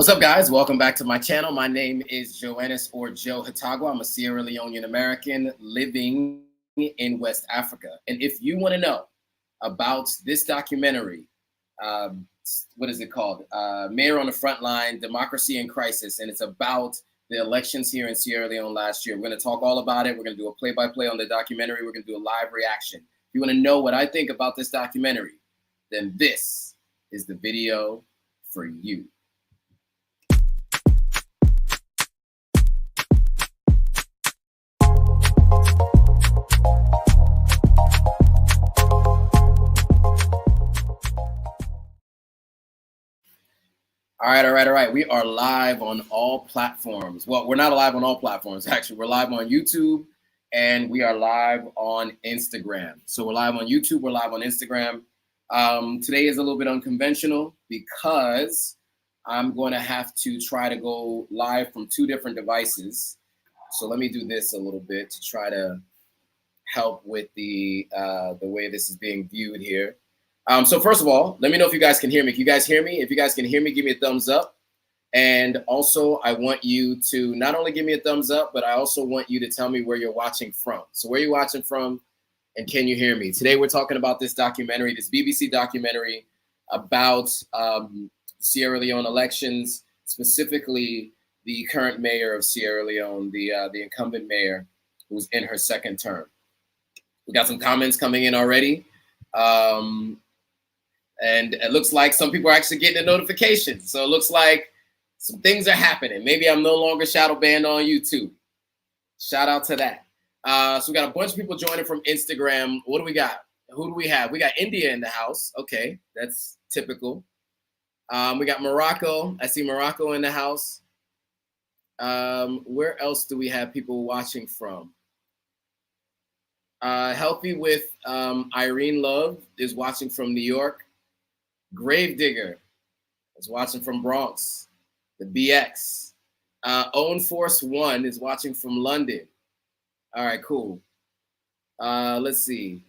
What's up, guys? Welcome back to my channel. My name is Joannis or Joe Hatagwa. I'm a Sierra Leonean American living in West Africa. And if you want to know about this documentary, what is it called? Mayor on the Front Line, Democracy in Crisis. And it's about the elections here in Sierra Leone last year. We're going to talk all about it. We're going to do a play-by-play on the documentary. We're going to do a live reaction. If you want to know what I think about this documentary, then this is the video for you. All right. We are live on all platforms. Well, we're not live on all platforms, actually. We're live on YouTube, and we are live on Instagram. So we're live on YouTube, we're live on Instagram. Today is a little bit unconventional because I'm going to have to try to go live from two different devices. So let me do this a little bit to try to help with the way this is being viewed here. So first of all, let me know if you guys can hear me. Can you guys hear me? If you guys can hear me, give me a thumbs up. And also, I want you to not only give me a thumbs up, but I also want you to tell me where you're watching from. So where are you watching from, and can you hear me? Today, we're talking about this documentary, this BBC documentary about Sierra Leone elections, specifically the current mayor of Sierra Leone, the incumbent mayor who's in her second term. We got some comments coming in already. And it looks like some people are actually getting a notification. So it looks like some things are happening. Maybe I'm no longer shadow banned on YouTube. Shout out to that. So we got a bunch of people joining from Instagram. What do we got? Who do we have? We got India in the house. Okay, that's typical. We got Morocco. I see Morocco in the house. Where else do we have people watching from? Healthy with Irene Love is watching from New York. Gravedigger is watching from Bronx. The BX. Owen Force 1 is watching from London. All right, cool. Let's see.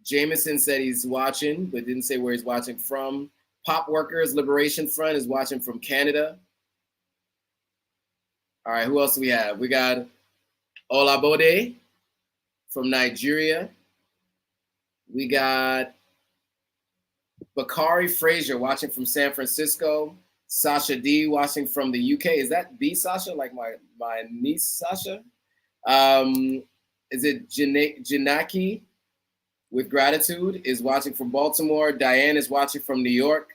Jameson said he's watching, but didn't say where he's watching from. Pop Workers Liberation Front is watching from Canada. All right, who else do we have? We got Olabode from Nigeria. We got Bakari Frazier watching from San Francisco. Sasha D watching from the UK. Is that the Sasha? Like my niece Sasha? Is it Janaki with Gratitude is watching from Baltimore. Diane is watching from New York.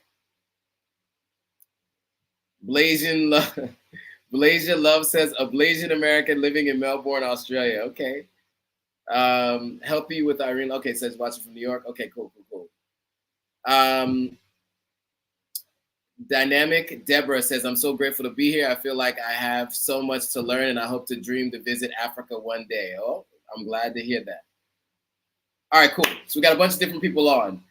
Blasian Love says a Blasian American living in Melbourne, Australia. Okay. Healthy with Irene. Okay, says watching from New York. Okay, cool. Dynamic Deborah says, I'm so grateful to be here. I feel like I have so much to learn, and I hope to dream to visit Africa one day. Oh, I'm glad to hear that. All right, cool. So we got a bunch of different people on.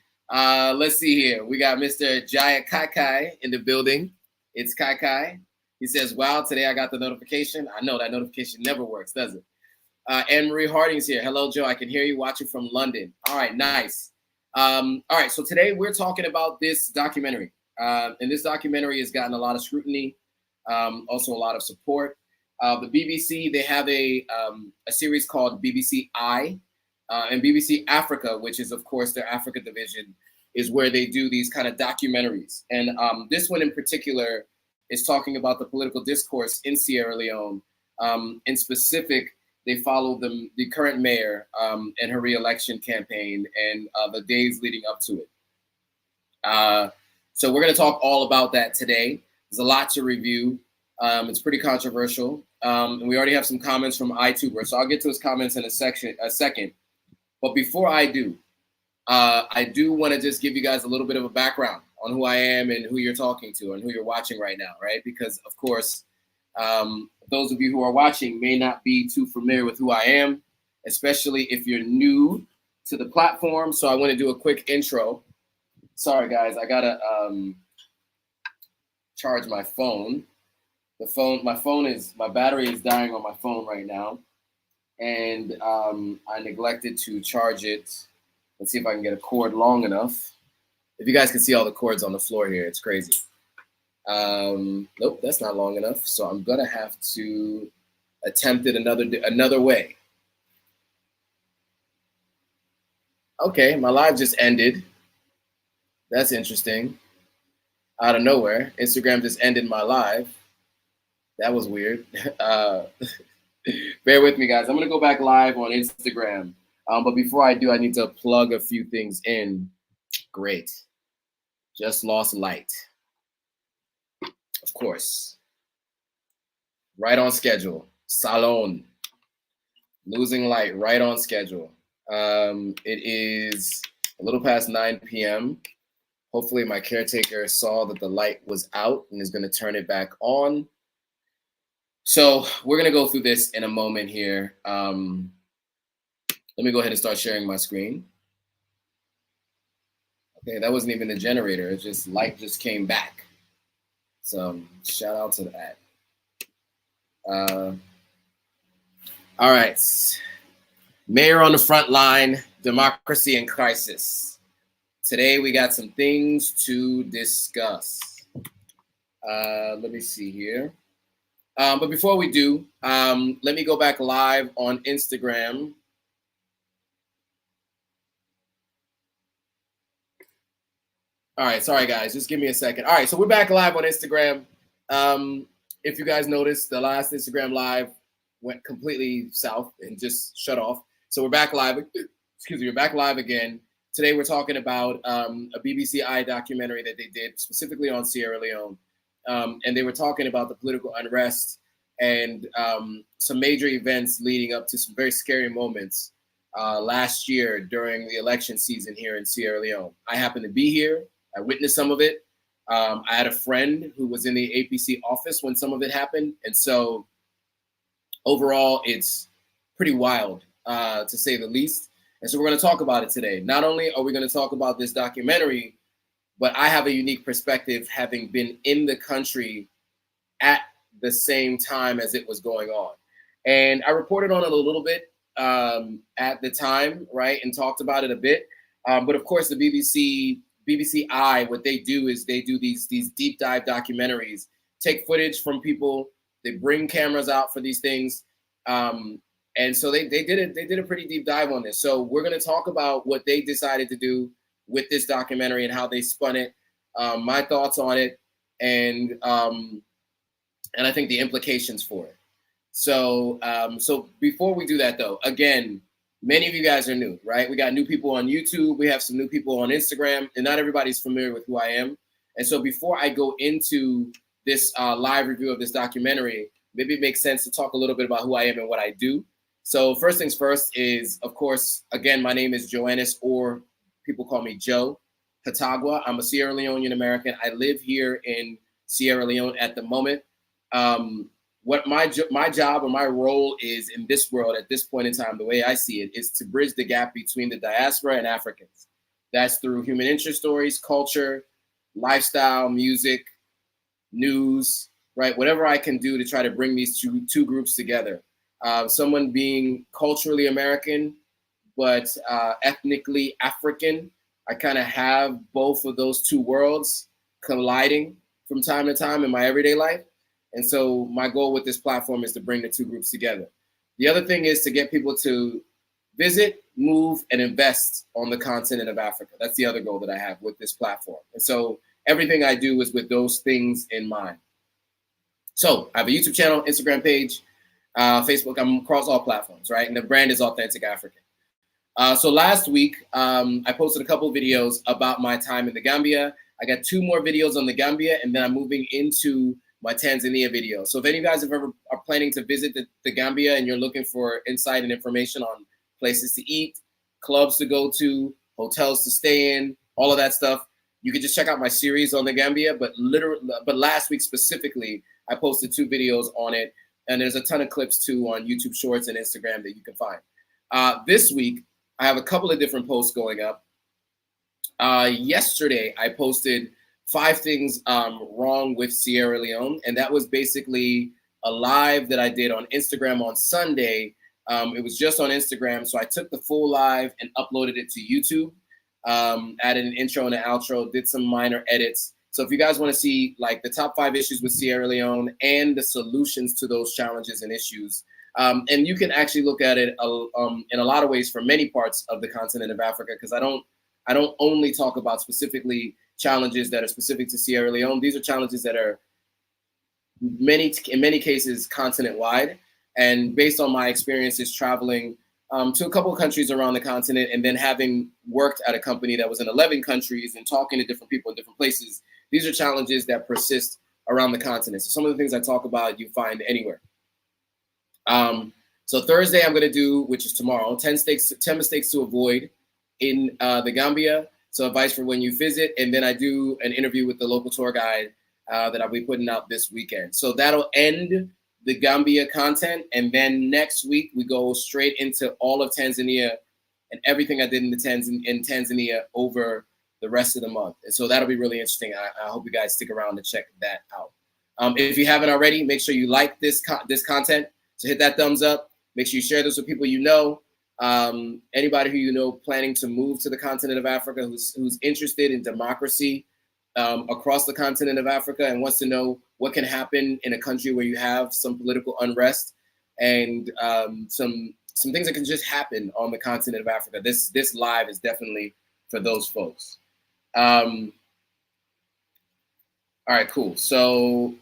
Let's see here. We got Mr. Jaya Kai in the building. It's Kai. He says, wow, today I got the notification. I know that notification never works, does it? Anne-Marie Harding's here. Hello, Joe. I can hear you watching from London. All right, nice. All right, so today we're talking about this documentary. And this documentary has gotten a lot of scrutiny, also a lot of support. The BBC, they have a series called BBC I, and BBC Africa, which is, of course, their Africa division, is where they do these kind of documentaries. And this one in particular is talking about the political discourse in Sierra Leone. In specific, they follow the current mayor and her re-election campaign and the days leading up to it. So we're going to talk all about that today. There's a lot to review. It's pretty controversial. And we already have some comments from iTuber. So I'll get to his comments in a second. But before I do want to just give you guys a little bit of a background on who I am and who you're talking to and who you're watching right now, right? Because, of course, those of you who are watching may not be too familiar with who I am, especially if you're new to the platform. So I want to do a quick intro. Sorry, guys, I gotta charge my phone. My battery is dying on my phone right now, and I neglected to charge it. Let's see if I can get a cord long enough. If you guys can see all the cords on the floor here, it's crazy. Nope, that's not long enough. So I'm gonna have to attempt it another way. Okay, my live just ended. That's interesting. Out of nowhere, Instagram just ended my live. That was weird. Bear with me, guys. I'm gonna go back live on Instagram. But before I do, I need to plug a few things in. Great. Just lost light. Of course. Right on schedule. Salon. Losing light. Right on schedule. It is a little past 9 p.m. Hopefully my caretaker saw that the light was out and is going to turn it back on. So we're going to go through this in a moment here. Let me go ahead and start sharing my screen. Okay, that wasn't even the generator. It's just light just came back. So shout out to that. All right. Mayor on the front line, democracy in crisis. Today we got some things to discuss. Let me see here. But before we do, let me go back live on Instagram. All right, sorry guys, just give me a second. All right, so we're back live on Instagram. If you guys noticed, the last Instagram live went completely south and just shut off. So we're back live. Excuse me, we're back live again. Today we're talking about a BBC documentary that they did specifically on Sierra Leone. And they were talking about the political unrest and some major events leading up to some very scary moments last year during the election season here in Sierra Leone. I happened to be here. I witnessed some of it. I had a friend who was in the APC office when some of it happened. And so overall, it's pretty wild, to say the least. And so we're going to talk about it today. Not only are we going to talk about this documentary, but I have a unique perspective having been in the country at the same time as it was going on. And I reported on it a little bit at the time, right, and talked about it a bit. But of course, the BBC I, what they do is they do these deep dive documentaries, take footage from people, they bring cameras out for these things. And so they did a pretty deep dive on this. So we're going to talk about what they decided to do with this documentary and how they spun it, my thoughts on it, and I think the implications for it. So so before we do that, though, again, many of you guys are new, right? We got new people on YouTube. We have some new people on Instagram, and not everybody's familiar with who I am. And so before I go into this live review of this documentary, maybe it makes sense to talk a little bit about who I am and what I do. So first things first is, of course, again, my name is Joannis, or people call me Joe Hatagwa. I'm a Sierra Leonean American. I live here in Sierra Leone at the moment. What my job or my role is in this world at this point in time, the way I see it, is to bridge the gap between the diaspora and Africans. That's through human interest stories, culture, lifestyle, music, news, right? Whatever I can do to try to bring these two groups together. Someone being culturally American, but ethnically African. I kind of have both of those two worlds colliding from time to time in my everyday life. And so my goal with this platform is to bring the two groups together. The other thing is to get people to visit, move, and invest on the continent of Africa. That's the other goal that I have with this platform. And so everything I do is with those things in mind. So I have a YouTube channel, Instagram page, Facebook. I'm across all platforms, right? And the brand is Authentic African. So last week, I posted a couple of videos about my time in the Gambia. I got 2 more videos on the Gambia, and then I'm moving into my Tanzania video. So if any of you guys are planning to visit the Gambia and you're looking for insight and information on places to eat, clubs to go to, hotels to stay in, all of that stuff, you can just check out my series on the Gambia. But last week specifically, I posted 2 videos on it, and there's a ton of clips too on YouTube Shorts and Instagram that you can find. This week, I have a couple of different posts going up. Yesterday, I posted 5 things wrong with Sierra Leone, and that was basically a live that I did on Instagram on Sunday. It was just on Instagram, so I took the full live and uploaded it to YouTube, added an intro and an outro, did some minor edits, So if you guys want to see like the top 5 issues with Sierra Leone and the solutions to those challenges and issues, and you can actually look at it in a lot of ways for many parts of the continent of Africa, because I don't only talk about specifically challenges that are specific to Sierra Leone. These are challenges that are in many cases continent wide. And based on my experiences traveling to a couple of countries around the continent, and then having worked at a company that was in 11 countries and talking to different people in different places, these are challenges that persist around the continent. So some of the things I talk about, you find anywhere. So Thursday, I'm going to do, which is tomorrow, 10 mistakes to avoid in the Gambia. So advice for when you visit. And then I do an interview with the local tour guide that I'll be putting out this weekend. So that'll end the Gambia content. And then next week, we go straight into all of Tanzania and everything I did in Tanzania over the rest of the month. And so that'll be really interesting. I hope you guys stick around to check that out. If you haven't already, make sure you like this content. So hit that thumbs up. Make sure you share this with people you know. Anybody who you know planning to move to the continent of Africa, who's interested in democracy across the continent of Africa and wants to know what can happen in a country where you have some political unrest and some things that can just happen on the continent of Africa. This live is definitely for those folks. All right, cool. So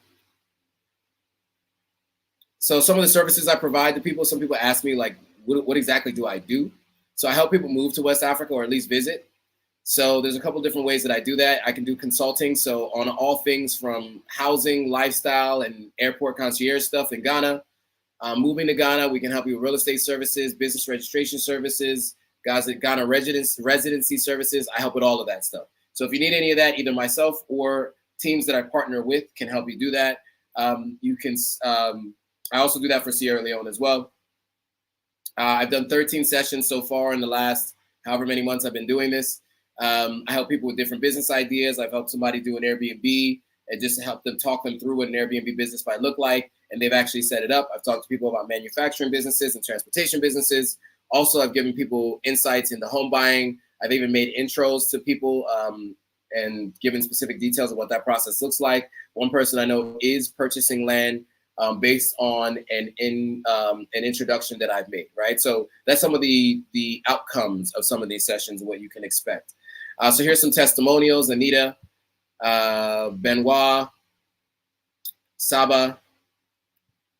some of the services I provide to people, some people ask me, like, what exactly do I do? So I help people move to West Africa, or at least visit. So there's a couple different ways that I do that. I can do consulting. So on all things from housing, lifestyle, and airport concierge stuff in Ghana. Moving to Ghana, we can help you with real estate services, business registration services, Ghana residency services. I help with all of that stuff. So if you need any of that, either myself or teams that I partner with can help you do that. I also do that for Sierra Leone as well. I've done 13 sessions so far in the last however many months I've been doing this. I help people with different business ideas. I've helped somebody do an Airbnb and just to help them talk them through what an Airbnb business might look like. And they've actually set it up. I've talked to people about manufacturing businesses and transportation businesses. Also, I've given people insights into home buying. I've even made intros to people and given specific details of what that process looks like. One person I know is purchasing land based on an introduction that I've made, right? So that's some of the outcomes of some of these sessions and what you can expect. So here's some testimonials. Anita, Benoit, Saba,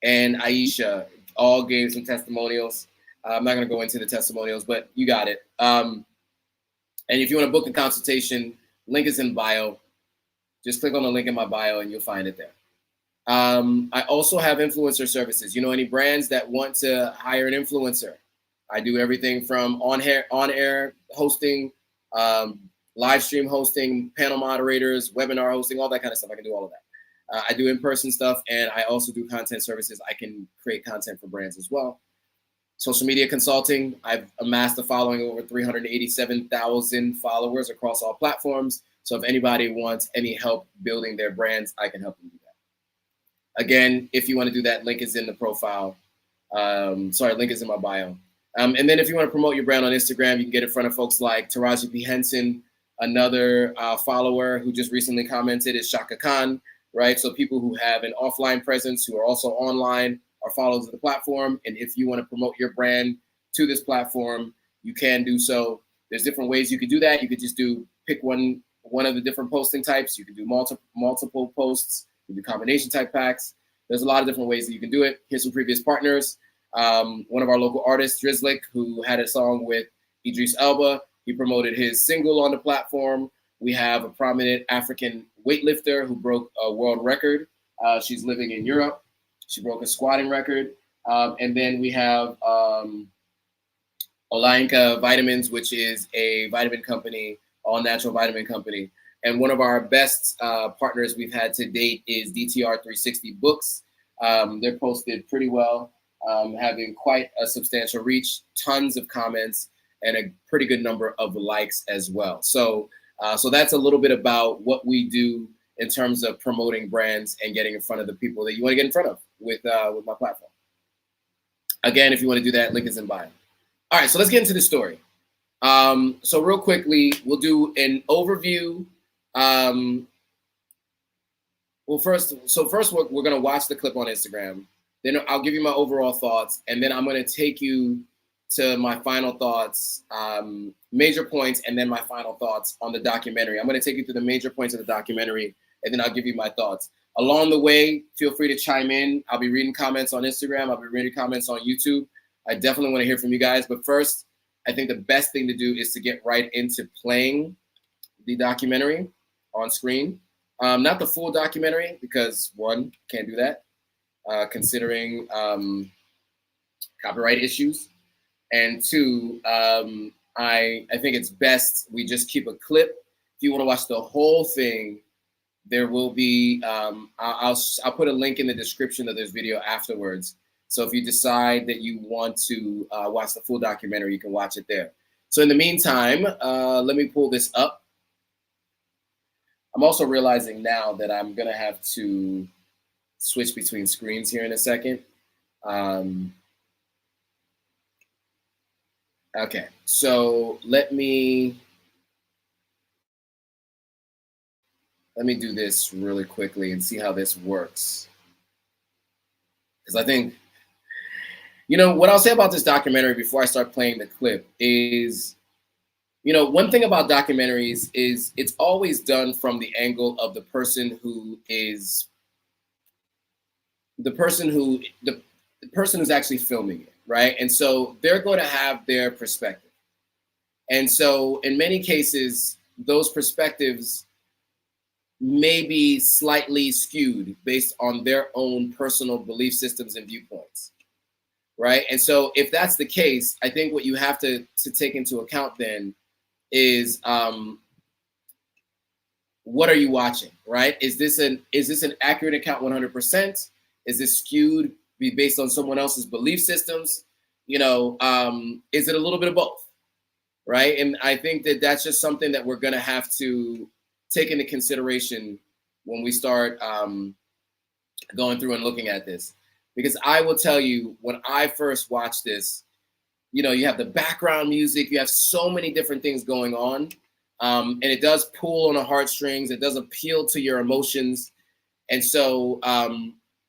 and Aisha all gave some testimonials. I'm not going to go into the testimonials, but you got it. And if you want to book a consultation, link is in bio. Just click on the link in my bio and you'll find it there. I also have influencer services. You know, any brands that want to hire an influencer, I do everything from on-air hosting, live stream hosting, panel moderators, webinar hosting, all that kind of stuff. I can do all of that. I do in-person stuff, and I also do content services. I can create content for brands as well. Social media consulting. I've amassed a following of over 387,000 followers across all platforms. So if anybody wants any help building their brands, I can help them do that. Again, if you want to do that, link is in the profile. Link is in my bio. And then if you want to promote your brand on Instagram, you can get in front of folks like Taraji P. Henson. Another follower who just recently commented is Shaka Khan, right? So people who have an offline presence who are also online are followers of the platform. And if you want to promote your brand to this platform, you can do so. There's different ways you could do that. You could just pick one of the different posting types. You can do multiple posts. You can do combination type packs. There's a lot of different ways that you can do it. Here's some previous partners. One of our local artists, Drizzlick, who had a song with Idris Elba. He promoted his single on the platform. We have a prominent African weightlifter who broke a world record. She's living in Europe. She broke a squatting record. And then we have Olainka Vitamins, which is a vitamin company, all natural vitamin company. And one of our best partners we've had to date is DTR 360 Books. They're posted pretty well, having quite a substantial reach, tons of comments, and a pretty good number of likes as well. So that's a little bit about what we do in terms of promoting brands and getting in front of the people that you want to get in front of with my platform. Again, if you want to do that, link is in bio. All right, so let's get into the story. So real quickly, we'll do an overview Well, first we're going to watch the clip on Instagram. Then I'll give you my overall thoughts, and then I'm going to take you to my final thoughts, major points, and then my final thoughts on the documentary. I'm going to take you through the major points of the documentary, and then I'll give you my thoughts. Along the way, feel free to chime in. I'll be reading comments on Instagram. I'll be reading comments on YouTube. I definitely want to hear from you guys. But first, I think the best thing to do is to get right into playing the documentary on screen. Not the full documentary, because one, can't do that, considering copyright issues. And two, I think it's best we just keep a clip. If you want to watch the whole thing, there will be, I'll put a link in the description of this video afterwards. So if you decide that you want to watch the full documentary, you can watch it there. So in the meantime, let me pull this up. I'm also realizing now that I'm gonna have to switch between screens here in a second. Okay, so let me do this really quickly and see how this works. Because I think, you know, what I'll say about this documentary before I start playing the clip is, you know, one thing about documentaries is it's always done from the angle of the person who's actually filming it, right? And so they're going to have their perspective. And so in many cases, those perspectives may be slightly skewed based on their own personal belief systems and viewpoints, right? And so if that's the case, I think what you have to take into account then is what are you watching, right? Is this an accurate account 100%? Is this skewed based on someone else's belief systems? You know, is it a little bit of both, right? And I think that that's just something that we're going to have to take into consideration when we start going through and looking at this. Because I will tell you, when I first watched this, you know, you have the background music, you have so many different things going on, and it does pull on the heartstrings, it does appeal to your emotions. And so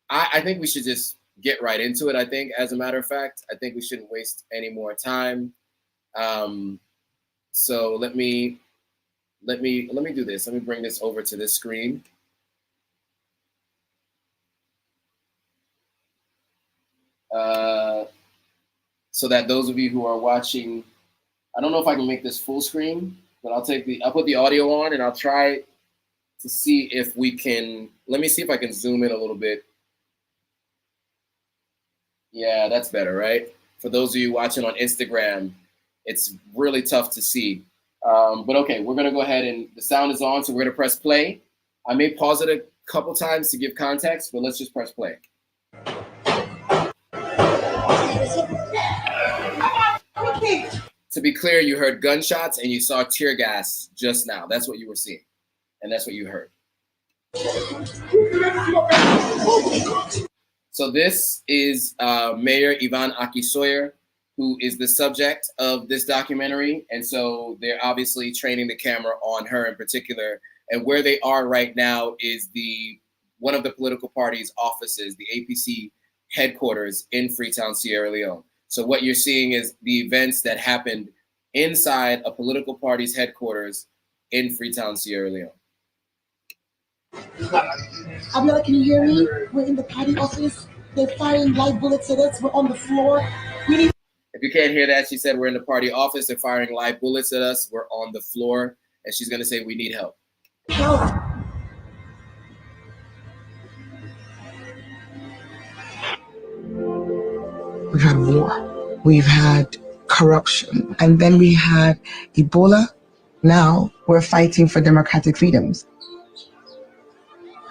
I think we should just get right into it. I think, as a matter of fact, I think we shouldn't waste any more time. So let me do this. Let me bring this over to this screen. So that those of you who are watching, I don't know if I can make this full screen, but I'll put the audio on and I'll try to see if we can, let me see if I can zoom in a little bit. Yeah, that's better, right? For those of you watching on Instagram, it's really tough to see. But okay, we're gonna go ahead and the sound is on, so we're gonna press play. I may pause it a couple times to give context, but let's just press play. To be clear, you heard gunshots and you saw tear gas just now. That's what you were seeing, and that's what you heard. So this is Mayor Yvonne Aki-Sawyerr, who is the subject of this documentary. And so they're obviously training the camera on her in particular. And where they are right now is one of the political party's offices, the APC headquarters in Freetown, Sierra Leone. So what you're seeing is the events that happened inside a political party's headquarters in Freetown, Sierra Leone. Abiola, can you hear me? We're in the party office. They're firing live bullets at us. We're on the floor. If you can't hear that, she said we're in the party office. They're firing live bullets at us. We're on the floor. And she's going to say we need help. Help. We've had war. We've had corruption. And then we had Ebola. Now we're fighting for democratic freedoms.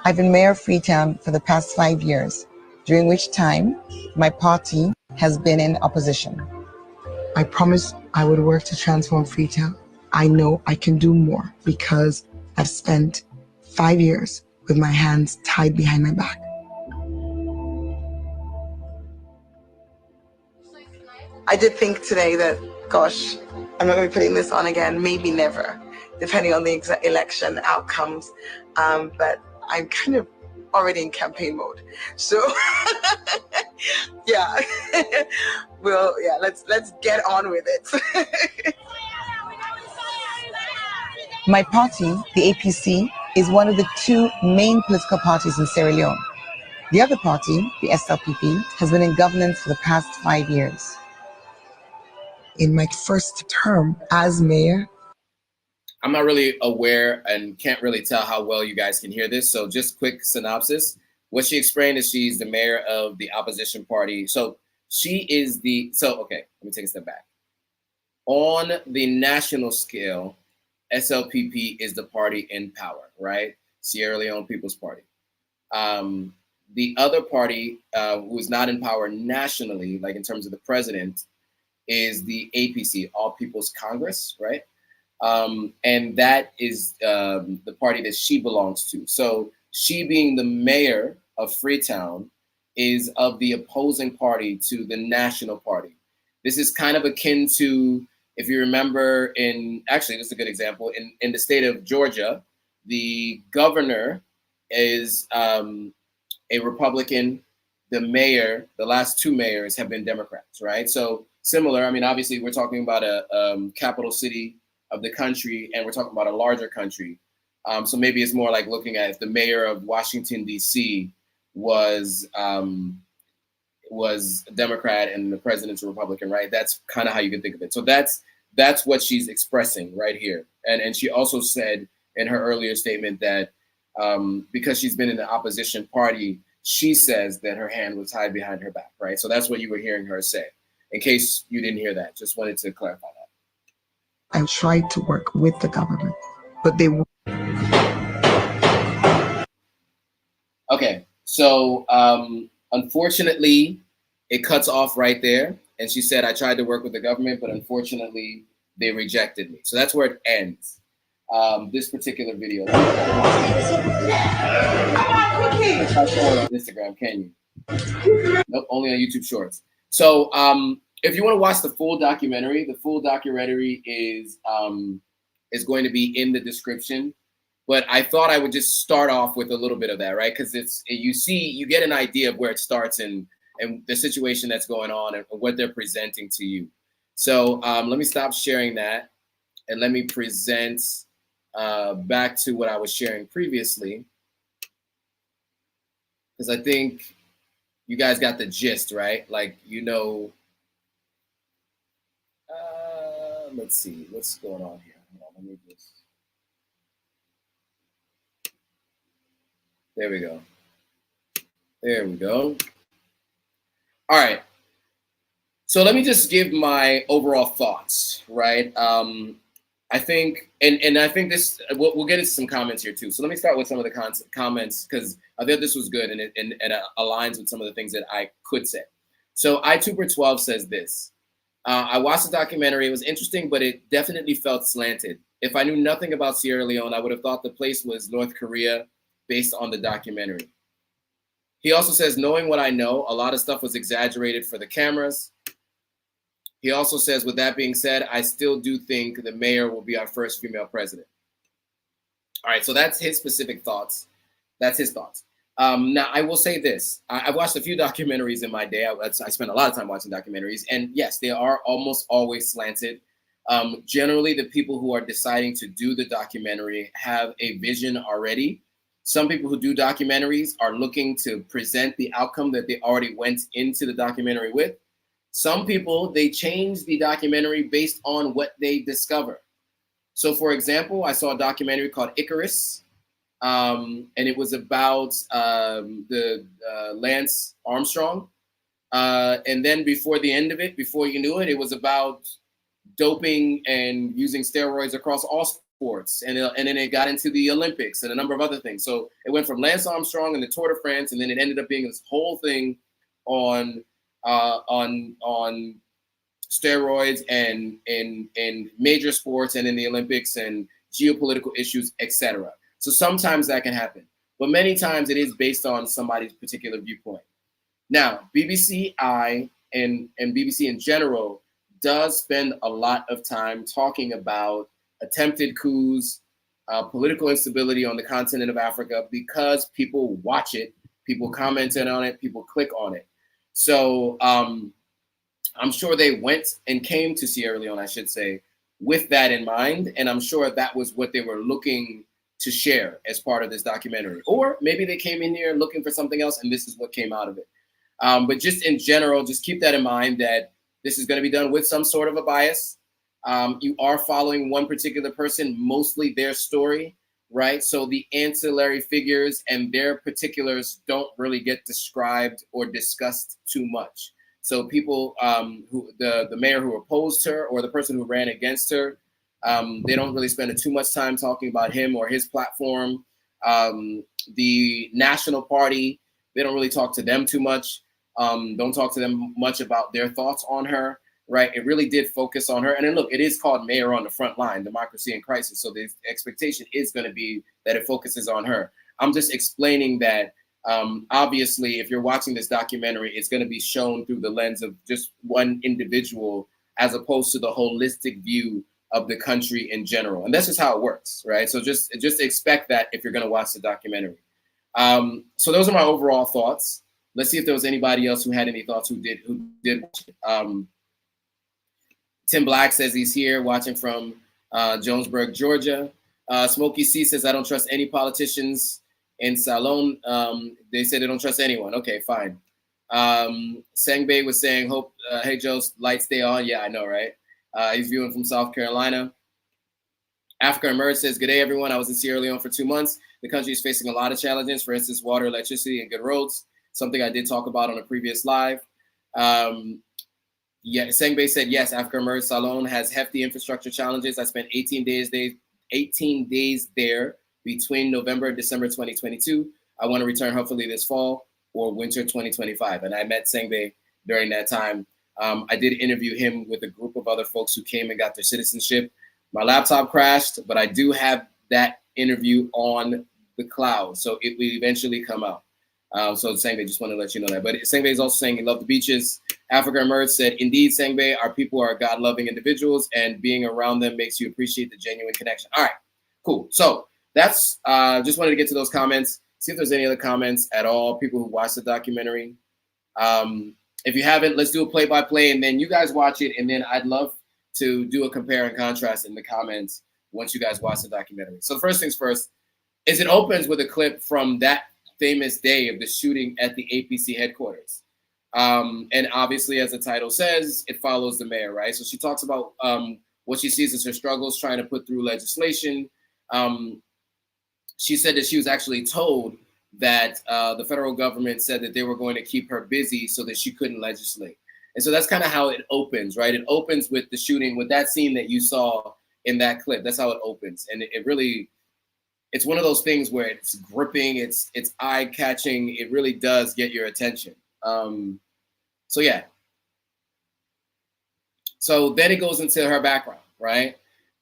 I've been mayor of Freetown for the past 5 years, during which time my party has been in opposition. I promised I would work to transform Freetown. I know I can do more because I've spent 5 years with my hands tied behind my back. I did think today that, gosh, I'm not going to be putting this on again, maybe never, depending on the election outcomes. But I'm kind of already in campaign mode. So yeah, let's get on with it. My party, the APC, is one of the two main political parties in Sierra Leone. The other party, the SLPP, has been in governance for the past 5 years. In my first term as mayor, I'm not really aware and can't really tell how well you guys can hear this. So just quick synopsis. What she explained is she's the mayor of the opposition party. So she is okay, let me take a step back. On the national scale, SLPP is the party in power, right? Sierra Leone People's Party. The other party who is not in power nationally, like in terms of the president, is the APC, All People's Congress, right? And that is the party that she belongs to. So she, being the mayor of Freetown, is of the opposing party to the national party. This is kind of akin to, if you remember, actually, this is a good example. In the state of Georgia, the governor is a Republican. The mayor, the last two mayors have been Democrats, right? So similar. I mean, obviously, we're talking about a capital city of the country, and we're talking about a larger country. So maybe it's more like looking at if the mayor of Washington, D.C. was a Democrat and the president's a Republican, right? That's kind of how you can think of it. So that's what she's expressing right here. And she also said in her earlier statement that because she's been in the opposition party, she says that her hand was tied behind her back, right? So that's what you were hearing her say. In case you didn't hear that, just wanted to clarify that. I tried to work with the government, but they won't. Okay, so unfortunately, it cuts off right there. And she said, I tried to work with the government, but unfortunately, they rejected me. So that's where it ends. This particular video. Instagram, can you? Nope, only on YouTube Shorts. So if you want to watch the full documentary is going to be in the description. But I thought I would just start off with a little bit of that, right? Because you get an idea of where it starts and the situation that's going on and what they're presenting to you. So let me stop sharing that and let me present back to what I was sharing previously, because I think you guys got the gist, right? Like, let's see what's going on here. Hold on, let me just. There we go. There we go. All right. So let me just give my overall thoughts, right? I think, and I think this, we'll get into some comments here too. So let me start with some of the comments, because I thought this was good and it aligns with some of the things that I could say. So iTuber12 says this. I watched the documentary. It was interesting, but it definitely felt slanted. If I knew nothing about Sierra Leone, I would have thought the place was North Korea based on the documentary. He also says, knowing what I know, a lot of stuff was exaggerated for the cameras. He also says, with that being said, I still do think the mayor will be our first female president. All right, so that's his specific thoughts. That's his thoughts. Now, I will say this. I've watched a few documentaries in my day. I spent a lot of time watching documentaries. And yes, they are almost always slanted. Generally, the people who are deciding to do the documentary have a vision already. Some people who do documentaries are looking to present the outcome that they already went into the documentary with. Some people, they change the documentary based on what they discover. So, for example, I saw a documentary called Icarus, and it was about the Lance Armstrong. And then before the end of it, before you knew it, it was about doping and using steroids across all sports. And then it got into the Olympics and a number of other things. So it went from Lance Armstrong and the Tour de France, and then it ended up being this whole thing on steroids and in major sports and in the Olympics and geopolitical issues, etc. So sometimes that can happen, but many times it is based on somebody's particular viewpoint. Now, BBC and BBC in general does spend a lot of time talking about attempted coups, political instability on the continent of Africa because people watch it, people commented on it, people click on it. So I'm sure they went and came to Sierra Leone, I should say, with that in mind. And I'm sure that was what they were looking to share as part of this documentary. Or maybe they came in here looking for something else and this is what came out of it. But just in general, just keep that in mind that this is going to be done with some sort of a bias. You are following one particular person, mostly their story, right? So the ancillary figures and their particulars don't really get described or discussed too much. So people who the mayor who opposed her or the person who ran against her, they don't really spend too much time talking about him or his platform. The National Party, they don't really talk to them too much. Don't talk to them much about their thoughts on her, right? It really did focus on her. And then look, it is called Mayor on the Front Line, Democracy in Crisis. So the expectation is going to be that it focuses on her. I'm just explaining that obviously, if you're watching this documentary, it's going to be shown through the lens of just one individual as opposed to the holistic view of the country in general. And that's just how it works, right? So just expect that if you're going to watch the documentary. So those are my overall thoughts. Let's see if there was anybody else who had any thoughts who did watch it. Tim Black says he's here watching from Jonesburg, Georgia. Smokey C says, I don't trust any politicians in Salon. They say they don't trust anyone. Okay, fine. Sangbei was saying, hope, hey, Joe, lights stay on. Yeah, I know, right? He's viewing from South Carolina. Africa Emerge says, good day, everyone. I was in Sierra Leone for 2 months. The country is facing a lot of challenges, for instance, water, electricity, and good roads, something I did talk about on a previous live. Yeah, Sengbei said, yes, Africa Emerge Salon has hefty infrastructure challenges. I spent 18 days there between November and December 2022. I want to return hopefully this fall or winter 2025. And I met Sengbei during that time. I did interview him with a group of other folks who came and got their citizenship. My laptop crashed, but I do have that interview on the cloud. So it will eventually come out. So Sengbei, just want to let you know that. But Sengbei is also saying he loved the beaches. Africa Emerge said, indeed, Sengbei, our people are God-loving individuals, and being around them makes you appreciate the genuine connection. All right, cool. So that's, just wanted to get to those comments, see if there's any other comments at all, people who watched the documentary. If you haven't, let's do a play-by-play, and then you guys watch it, and then I'd love to do a compare and contrast in the comments once you guys watch the documentary. So the first things first is it opens with a clip from that famous day of the shooting at the APC headquarters. And obviously, as the title says, it follows the mayor, right? So she talks about what she sees as her struggles trying to put through legislation. She said that she was actually told that the federal government said that they were going to keep her busy so that she couldn't legislate. And so that's kind of how it opens, right? It opens with the shooting, with that scene that you saw in that clip. That's how it opens. And it really, it's one of those things where it's gripping, it's eye-catching. It really does get your attention. So yeah. So then it goes into her background, right?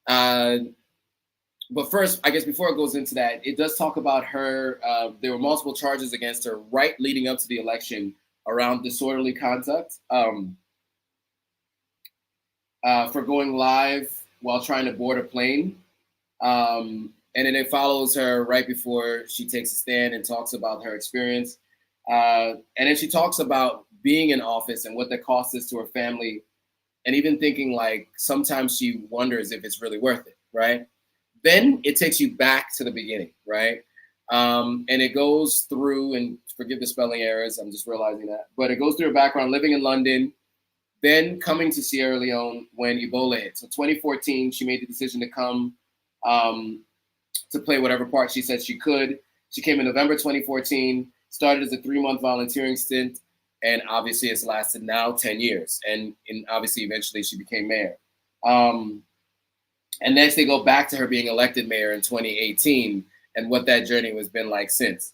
But first, I guess before it goes into that, it does talk about her. There were multiple charges against her right leading up to the election around disorderly conduct, for going live while trying to board a plane. And then it follows her right before she takes a stand and talks about her experience. And then she talks about being in office and what the cost is to her family. And even thinking like sometimes she wonders if it's really worth it, right? Then it takes you back to the beginning, right? And it goes through, and forgive the spelling errors, I'm just realizing that, but it goes through her background, living in London, then coming to Sierra Leone when Ebola hit. So 2014, she made the decision to come to play whatever part she said she could. She came in November 2014, started as a 3-month volunteering stint, and obviously it's lasted now 10 years. And obviously eventually she became mayor. And next they go back to her being elected mayor in 2018 and what that journey has been like since.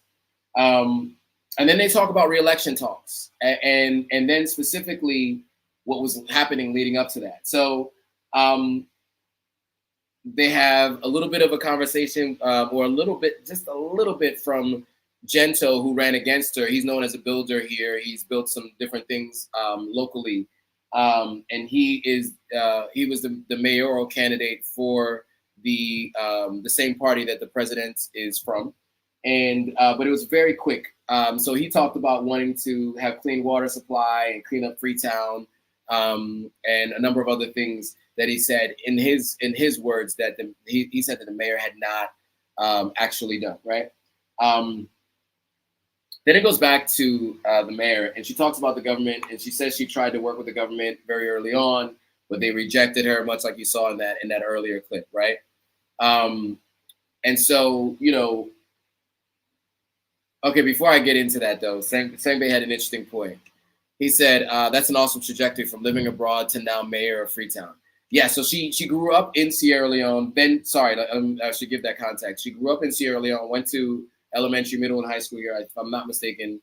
And then they talk about re-election talks and then specifically what was happening leading up to that. So they have a little bit of a conversation or just a little bit from Gento, who ran against her. He's known as a builder here. He's built some different things locally. And he was the mayoral candidate for the same party that the president is from, and but it was very quick. So he talked about wanting to have clean water supply and clean up Freetown, and a number of other things that he said in his words that he said that the mayor had not actually done, right. Then it goes back to the mayor, and she talks about the government, and she says she tried to work with the government very early on, but they rejected her, much like you saw in that earlier clip, right? And so, okay, before I get into that though, Sangbe had an interesting point. He said, that's an awesome trajectory from living abroad to now mayor of Freetown. Yeah, so she grew up in Sierra Leone. Then, sorry, I should give that context. She grew up in Sierra Leone, went to elementary, middle, and high school here, if I'm not mistaken,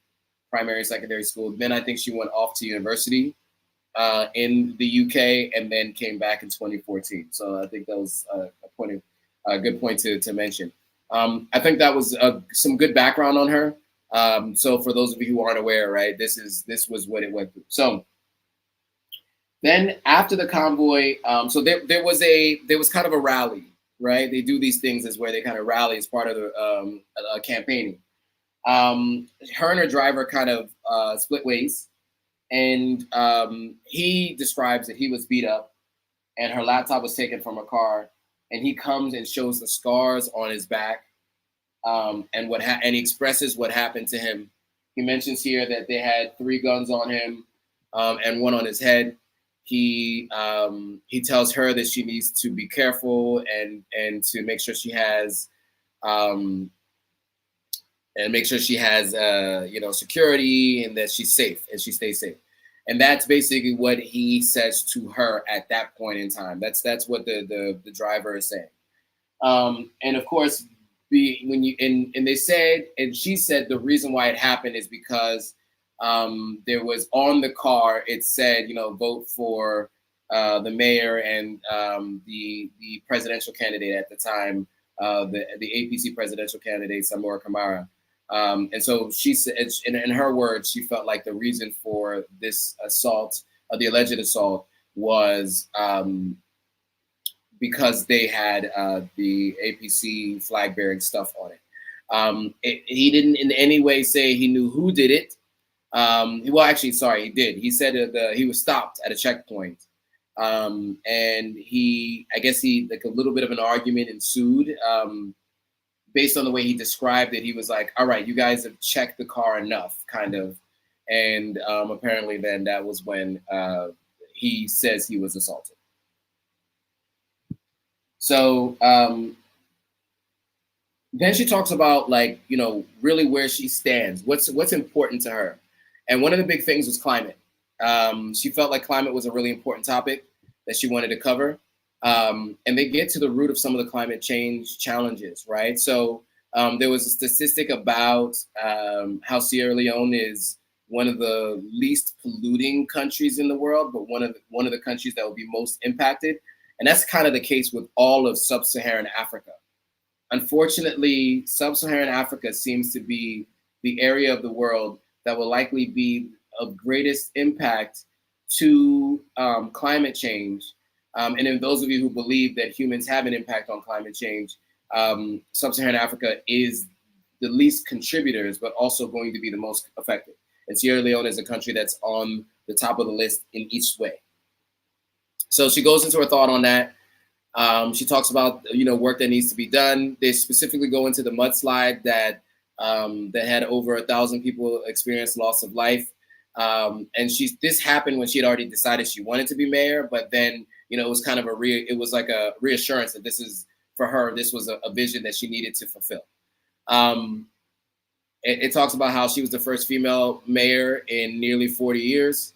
primary and secondary school. Then I think she went off to university in the UK, and then came back in 2014. So I think that was a good point to mention. I think that was some good background on her. So for those of you who aren't aware, right, this was what it went through. So then after the convoy, so there was kind of a rally, right? They do these things as where they kind of rally as part of the campaigning. Her and her driver kind of split ways, and he describes that he was beat up, and her laptop was taken from her car, and he comes and shows the scars on his back, and he expresses what happened to him. He mentions here that they had 3 guns on him, and 1 on his head. He tells her that she needs to be careful and to make sure she has security, and that she's safe and she stays safe. And that's basically what he says to her at that point in time. That's what the driver is saying. And of course, they said, and she said the reason why it happened is because there was on the car, it said, vote for the mayor and the presidential candidate at the time, the APC presidential candidate, Samora Kamara. And so she said, in her words, she felt like the reason for this assault, the alleged assault, was because they had the APC flag bearing stuff on it. He didn't in any way say he knew who did it. Well, actually, sorry, he did. He said that he was stopped at a checkpoint. And I guess like a little bit of an argument ensued. Based on the way he described it, he was like, all right, you guys have checked the car enough, kind of. And apparently then that was when he says he was assaulted. So then she talks about, like, really where she stands, what's important to her. And one of the big things was climate. She felt like climate was a really important topic that she wanted to cover. And they get to the root of some of the climate change challenges, right? So there was a statistic about how Sierra Leone is one of the least polluting countries in the world, but one of the countries that will be most impacted. And that's kind of the case with all of sub-Saharan Africa. Unfortunately, sub-Saharan Africa seems to be the area of the world that will likely be of greatest impact to climate change. And in those of you who believe that humans have an impact on climate change, sub-Saharan Africa is the least contributors, but also going to be the most affected. And Sierra Leone is a country that's on the top of the list in each way. So she goes into her thought on that. She talks about work that needs to be done. They specifically go into the mudslide that had over 1,000 people experience loss of life. And this happened when she had already decided she wanted to be mayor, but then it was kind of it was like a reassurance that this is for her. This was a vision that she needed to fulfill. It talks about how she was the first female mayor in nearly 40 years.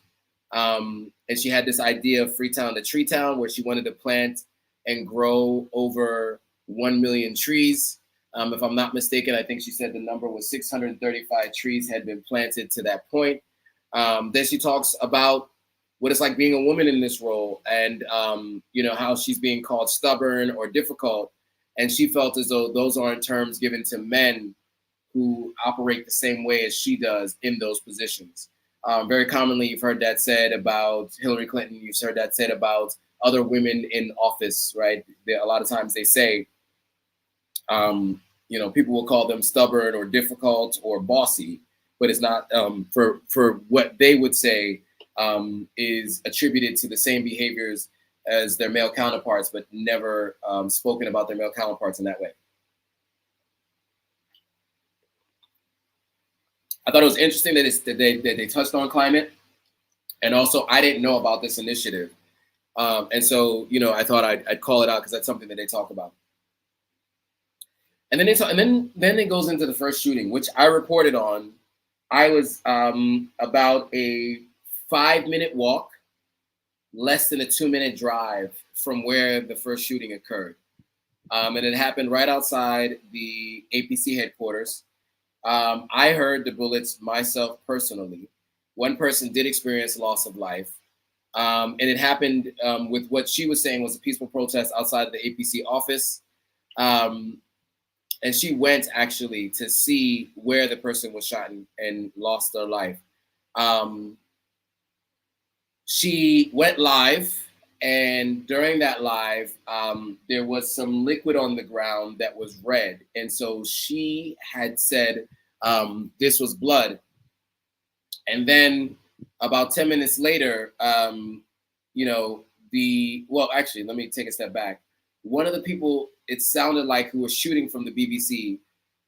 And she had this idea of Freetown to Tree Town, where she wanted to plant and grow over 1 million trees. If I'm not mistaken, I think she said the number was 635 trees had been planted to that point. Then she talks about what it's like being a woman in this role, and how she's being called stubborn or difficult. And she felt as though those aren't terms given to men who operate the same way as she does in those positions. Very commonly, you've heard that said about Hillary Clinton. You've heard that said about other women in office, right? A lot of times they say, people will call them stubborn or difficult or bossy, but it's not for what they would say is attributed to the same behaviors as their male counterparts, but never spoken about their male counterparts in that way. I thought it was interesting that they touched on climate, and also I didn't know about this initiative, and so I thought I'd call it out because that's something that they talk about. And then then it goes into the first shooting, which I reported on. I was about a 5-minute walk, less than a 2-minute drive from where the first shooting occurred, and it happened right outside the APC headquarters. I heard the bullets myself personally. One person did experience loss of life. And it happened with what she was saying was a peaceful protest outside of the APC office. And she went actually to see where the person was shot and lost their life. She went live, and during that live, there was some liquid on the ground that was red. And so she had said this was blood. And then about 10 minutes later, actually, let me take a step back. One of the people, it sounded like, who was shooting from the BBC,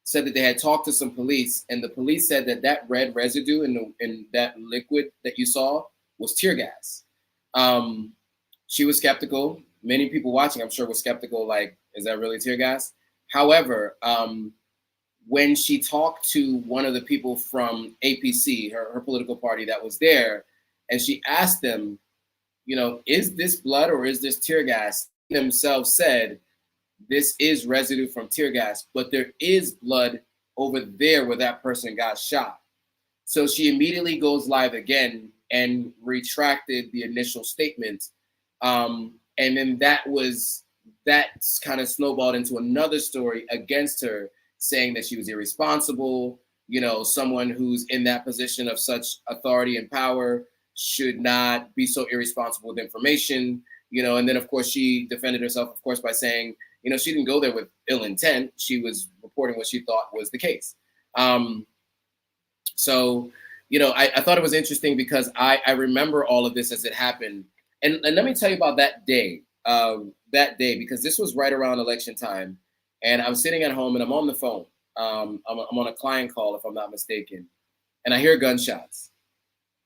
said that they had talked to some police, and the police said that red residue in that liquid that you saw was tear gas. She was skeptical. Many people watching, I'm sure, were skeptical, like, is that really tear gas? However, when she talked to one of the people from APC, her political party that was there, and she asked them, is this blood or is this tear gas? They themselves said, this is residue from tear gas, but there is blood over there where that person got shot. So she immediately goes live again and retracted the initial statement. And then that kind of snowballed into another story against her, saying that she was irresponsible. Someone who's in that position of such authority and power should not be so irresponsible with information. And then of course she defended herself, of course, by saying, she didn't go there with ill intent. She was reporting what she thought was the case. So I thought it was interesting because I remember all of this as it happened. And let me tell you about that day, because this was right around election time. And I'm sitting at home and I'm on the phone. I'm on a client call, if I'm not mistaken. And I hear gunshots.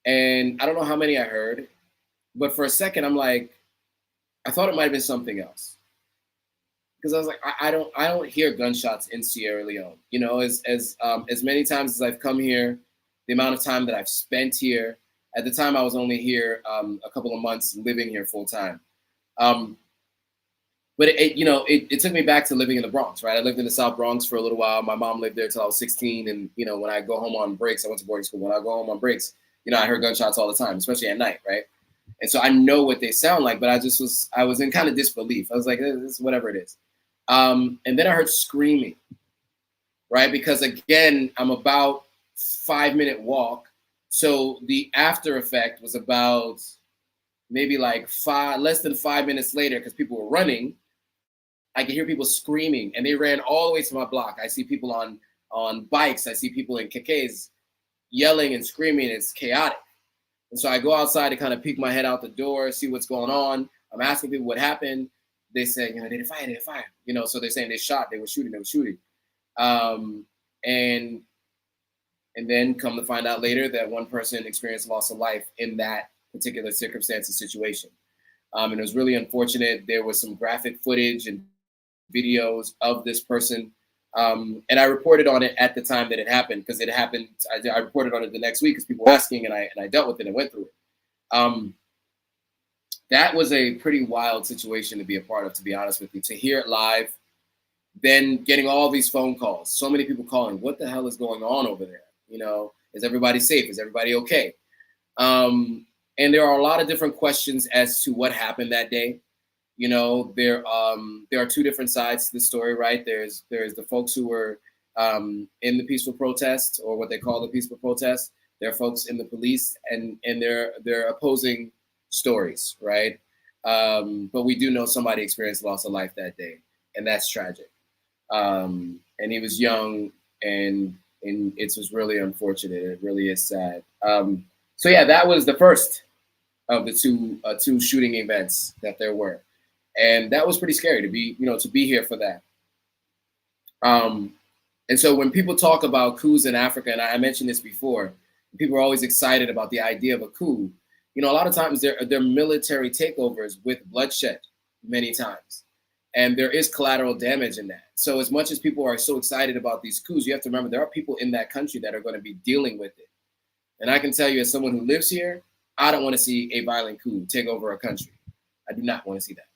And I don't know how many I heard. But for a second, I'm like, I thought it might have been something else. Because I was like, I don't hear gunshots in Sierra Leone. As many times as I've come here, the amount of time that I've spent here. At the time, I was only here a couple of months, living here full time. But it took me back to living in the Bronx, right? I lived in the South Bronx for a little while. My mom lived there till I was 16. And, when I go home on breaks, I went to boarding school. When I go home on breaks, I heard gunshots all the time, especially at night, right? And so I know what they sound like, but I was in kind of disbelief. I was like, this is whatever it is. And then I heard screaming, right? Because again, I'm about 5-minute walk. So the after effect was about maybe like less than 5 minutes later, because people were running. I could hear people screaming, and they ran all the way to my block. I see people on bikes. I see people in kekes yelling and screaming. It's chaotic. And so I go outside to kind of peek my head out the door, see what's going on. I'm asking people what happened. They say, they didn't fire. So they're saying they were shooting. And then come to find out later that one person experienced loss of life in that particular circumstance and situation. And it was really unfortunate. There was some graphic footage and videos of this person. And I reported on it at the time that it happened, because it happened. I reported on it the next week because people were asking, and I dealt with it and went through it. That was a pretty wild situation to be a part of, to be honest with you, to hear it live, then getting all these phone calls, so many people calling, what the hell is going on over there? Is everybody safe? Is everybody okay? And there are a lot of different questions as to what happened that day. There are two different sides to the story, right? There's the folks who were in the peaceful protest, or what they call the peaceful protest. There are folks in the police, and they're opposing stories, right? But we do know somebody experienced loss of life that day, and that's tragic. And he was young, and it was really unfortunate. It really is sad. So yeah, that was the first of the two shooting events that there were, and that was pretty scary to be here for that. And so when people talk about coups in Africa, and I mentioned this before, people are always excited about the idea of a coup. A lot of times they're military takeovers with bloodshed many times. And there is collateral damage in that. So as much as people are so excited about these coups, you have to remember there are people in that country that are going to be dealing with it. And I can tell you, as someone who lives here, I don't want to see a violent coup take over a country. I do not want to see that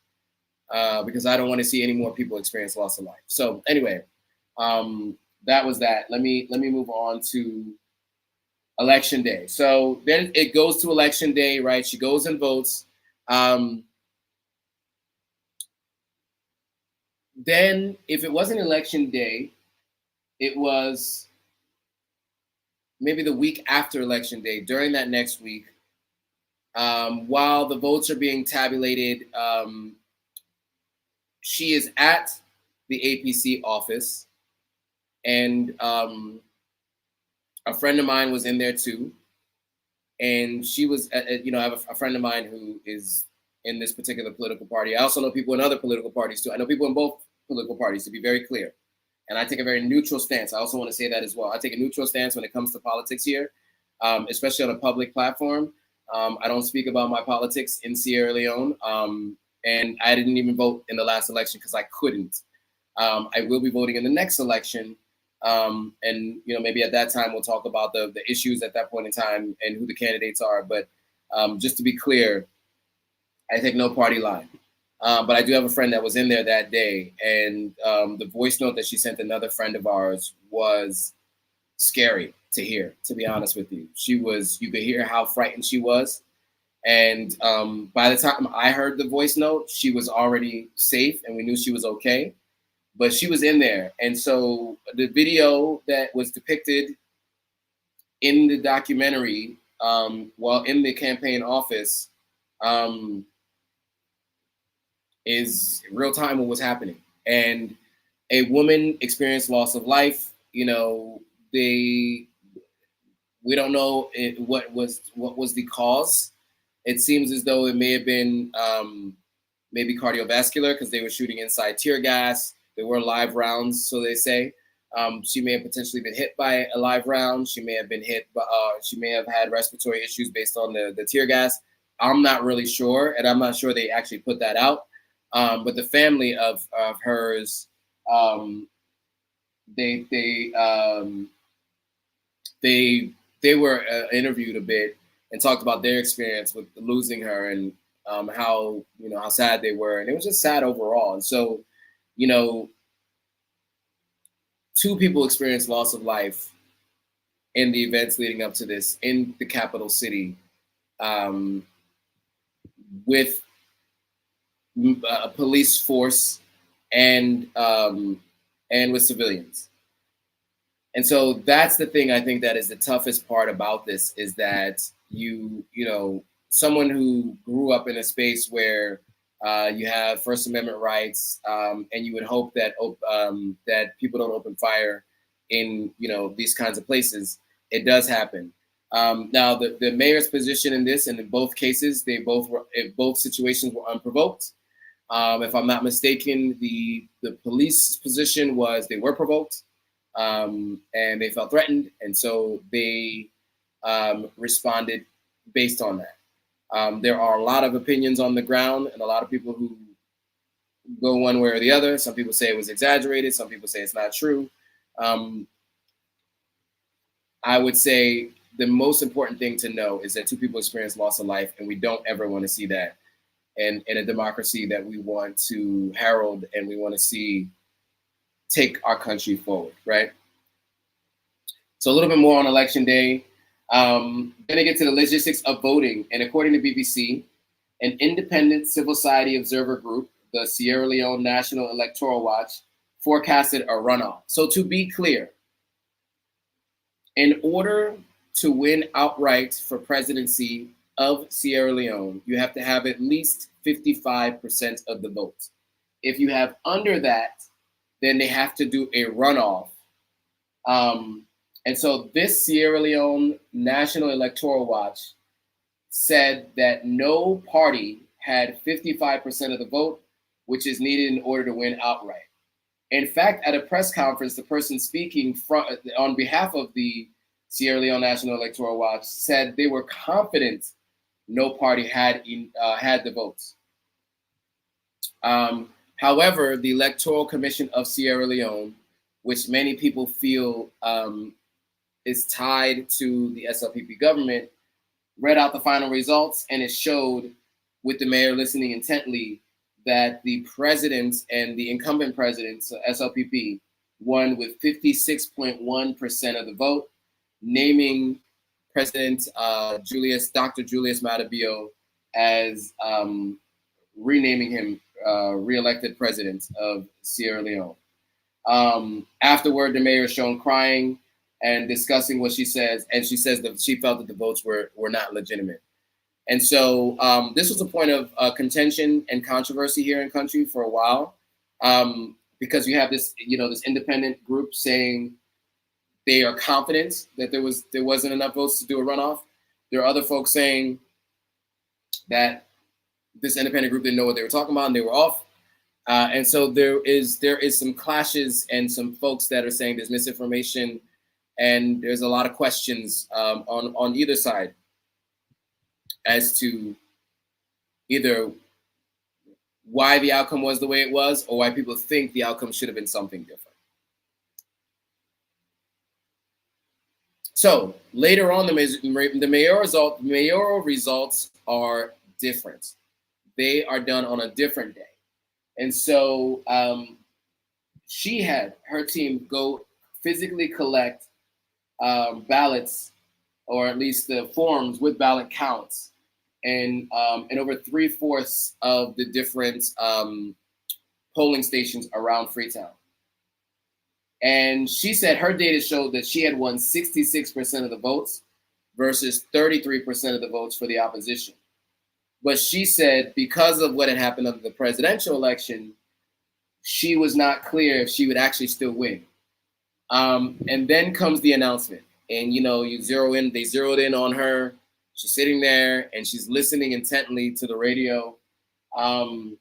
because I don't want to see any more people experience loss of life. So anyway, that was that. Let me move on to Election Day. So then it goes to Election Day, right? She goes and votes. Then if it wasn't Election Day, it was maybe the week after Election Day, during that next week, while the votes are being tabulated, she is at the APC office, and a friend of mine was in there too. And she was, I have a friend of mine who is in this particular political party. I also know people in other political parties too. I know people in both political parties, to be very clear. And I take a very neutral stance. I also want to say that as well. I take a neutral stance when it comes to politics here, especially on a public platform. I don't speak about my politics in Sierra Leone. And I didn't even vote in the last election because I couldn't. I will be voting in the next election. And maybe at that time we'll talk about the issues at that point in time and who the candidates are. But just to be clear, I take no party line. But I do have a friend that was in there that day, and the voice note that she sent another friend of ours was scary to hear, to be honest with you. You could hear how frightened she was. And by the time I heard the voice note, she was already safe and we knew she was okay. But she was in there. And so the video that was depicted in the documentary while in the campaign office is real time what was happening. And a woman experienced loss of life. We don't know what was the cause. It seems as though it may have been maybe cardiovascular because they were shooting inside tear gas. There were live rounds, so they say. She may have potentially been hit by a live round. She may have been hit, she may have had respiratory issues based on the tear gas. I'm not really sure, and I'm not sure they actually put that out. But the family of hers, they were interviewed a bit and talked about their experience with losing her and how sad they were, and it was just sad overall. And so, two people experienced loss of life in the events leading up to this in the capital city, with a police force and with civilians. And so that's the thing I think that is the toughest part about this, is that someone who grew up in a space where you have First Amendment rights, and you would hope that that people don't open fire in these kinds of places. It does happen. Now the mayor's position in this, and in both cases, both situations were unprovoked. If I'm not mistaken, the police position was they were provoked, and they felt threatened, and so they responded based on that. There are a lot of opinions on the ground and a lot of people who go one way or the other. Some people say it was exaggerated. Some people say it's not true. I would say the most important thing to know is that two people experience loss of life, and we don't ever want to see that in a democracy that we want to herald and we want to see take our country forward, right? So a little bit more on Election Day. Going to get to the logistics of voting. And according to BBC, an independent civil society observer group, the Sierra Leone National Electoral Watch, forecasted a runoff. So to be clear, in order to win outright for presidency of Sierra Leone, you have to have at least 55% of the vote. If you have under that, then they have to do a runoff. And so this Sierra Leone National Electoral Watch said that no party had 55% of the vote, which is needed in order to win outright. In fact, at a press conference, the person speaking on behalf of the Sierra Leone National Electoral Watch said they were confident no party had the votes. However, the Electoral Commission of Sierra Leone, which many people feel is tied to the SLPP government, read out the final results, and it showed, with the mayor listening intently, that the president and the incumbent president, so SLPP, won with 56.1% of the vote, naming President Dr. Julius Matabio as renaming him re-elected president of Sierra Leone. Afterward, the mayor is shown crying and discussing what she says, and she says that she felt that the votes were not legitimate. And so this was a point of contention and controversy here in country for a while, because you have this, this independent group saying they are confident that there wasn't enough votes to do a runoff. There are other folks saying that this independent group didn't know what they were talking about and they were off. And so there is some clashes and some folks that are saying there's misinformation, and there's a lot of questions on either side as to either why the outcome was the way it was or why people think the outcome should have been something different. So later on, the mayoral results are different. They are done on a different day. And so she had her team go physically collect ballots, or at least the forms with ballot counts, and over 3/4 of the different polling stations around Freetown. And she said her data showed that she had won 66% of the votes versus 33% of the votes for the opposition. But she said because of what had happened under the presidential election, she was not clear if she would actually still win. And then comes the announcement. And, they zeroed in on her. She's sitting there and she's listening intently to the radio. And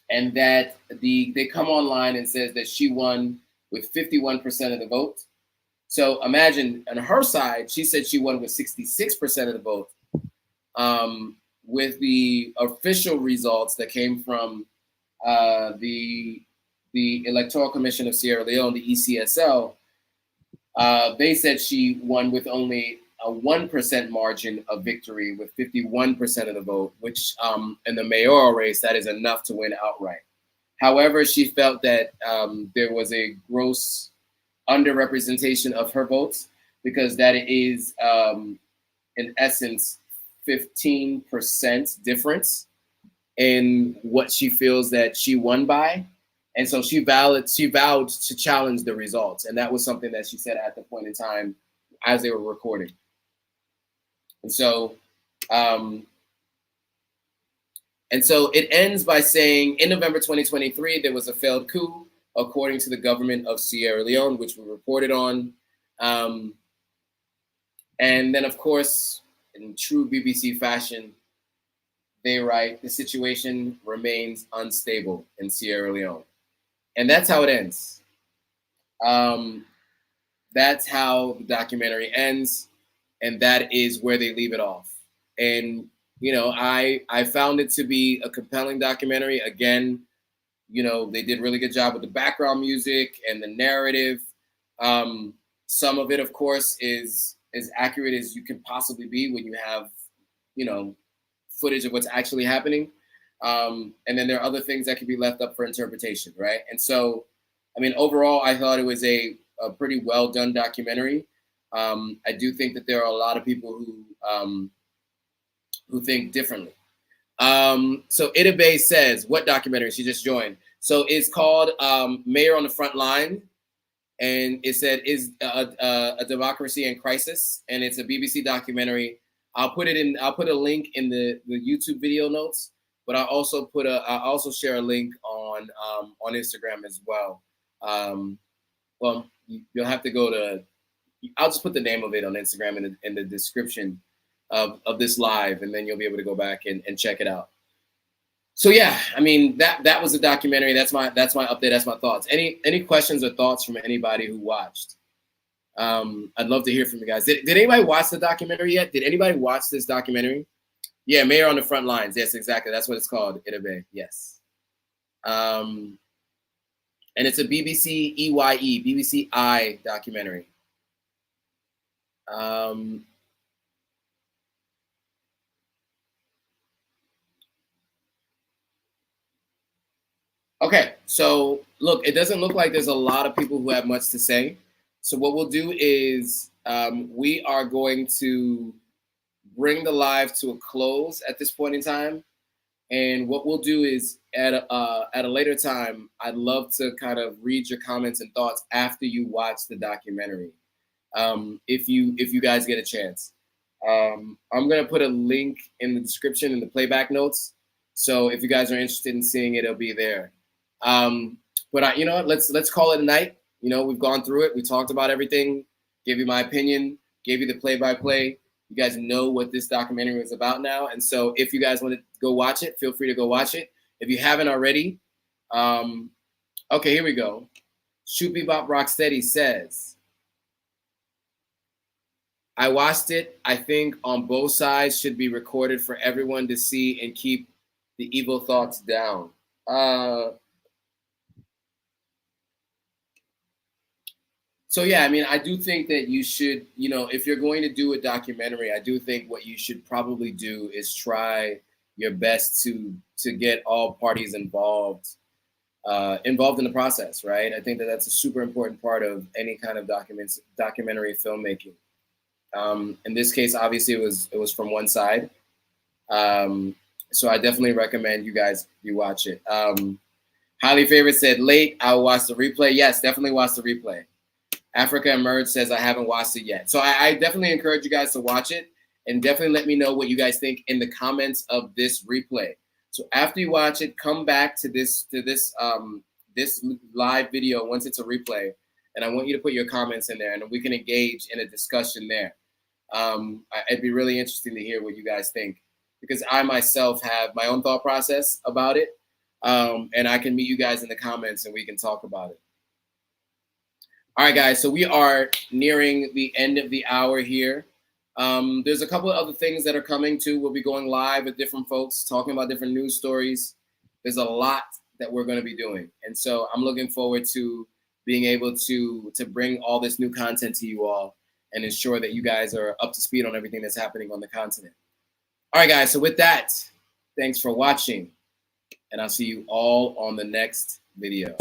that they come online and says that she won with 51% of the vote. So imagine on her side, she said she won with 66% of the vote. With the official results that came from the Electoral Commission of Sierra Leone, the ECSL, they said she won with only a 1% margin of victory with 51% of the vote, which in the mayoral race, that is enough to win outright. However, she felt that there was a gross underrepresentation of her votes because that is, in essence, 15% difference in what she feels that she won by. And so she vowed to challenge the results. And that was something that she said at the point in time as they were recording. And so it ends by saying in November 2023, there was a failed coup, according to the government of Sierra Leone, which we reported on. And then, of course, in true BBC fashion, they write, the situation remains unstable in Sierra Leone. And that's how it ends. That's how the documentary ends. And that is where they leave it off. And, I found it to be a compelling documentary. Again, they did a really good job with the background music and the narrative. Some of it, of course, is as accurate as you can possibly be when you have, footage of what's actually happening. And then there are other things that can be left up for interpretation, right? And so, overall, I thought it was a pretty well done documentary. I do think that there are a lot of people who think differently. So Idabe says, what documentary? She just joined. So it's called Mayor on the Front Line. and it said, "Is a democracy in crisis?" And it's a BBC documentary. I'll put a link in the YouTube video notes, but I'll also share a link on Instagram as well. Well, you'll have to go to. I'll just put the name of it on Instagram in the description of this live, and then you'll be able to go back and check it out. So yeah, I mean that was a documentary. That's my update. That's my thoughts. Any questions or thoughts from anybody who watched? I'd love to hear from you guys. Did anybody watch the documentary yet? Did anybody watch this documentary? Yeah, Mayor on the Front Lines. Yes, exactly. That's what it's called. Itabe. Yes. And it's a BBC I documentary. Okay, so look, it doesn't look like there's a lot of people who have much to say. So what we'll do is we are going to bring the live to a close at this point in time. And what we'll do is at a later time, I'd love to kind of read your comments and thoughts after you watch the documentary, if you guys get a chance. I'm gonna put a link in the description in the playback notes. So if you guys are interested in seeing it, it'll be there. But you know what? Let's call it a night. You know, we've gone through it. We talked about everything. Gave you my opinion. Gave you the play-by-play. You guys know what this documentary is about now. And so if you guys want to go watch it, feel free to go watch it. If you haven't already, okay, here we go. Shoopy Bop Rocksteady says, I watched it. I think on both sides should be recorded for everyone to see and keep the evil thoughts down. So yeah, I mean, I do think that you should, you know, if you're going to do a documentary, I do think what you should probably do is try your best to get all parties involved in the process, right? I think that that's a super important part of any kind of documentary filmmaking. In this case, obviously, it was from one side, so I definitely recommend you watch it. Highly Favorite said, late, I'll watch the replay. Yes, definitely watch the replay. Africa Emerge says, I haven't watched it yet. So I definitely encourage you guys to watch it, and definitely let me know what you guys think in the comments of this replay. So after you watch it, come back to this live video once it's a replay, and I want you to put your comments in there, and we can engage in a discussion there. It'd be really interesting to hear what you guys think, because I myself have my own thought process about it, and I can meet you guys in the comments and we can talk about it. All right, guys, so we are nearing the end of the hour here. There's a couple of other things that are coming too. We'll be going live with different folks, talking about different news stories. There's a lot that we're going to be doing. And so I'm looking forward to being able to bring all this new content to you all and ensure that you guys are up to speed on everything that's happening on the continent. All right, guys, so with that, thanks for watching, and I'll see you all on the next video.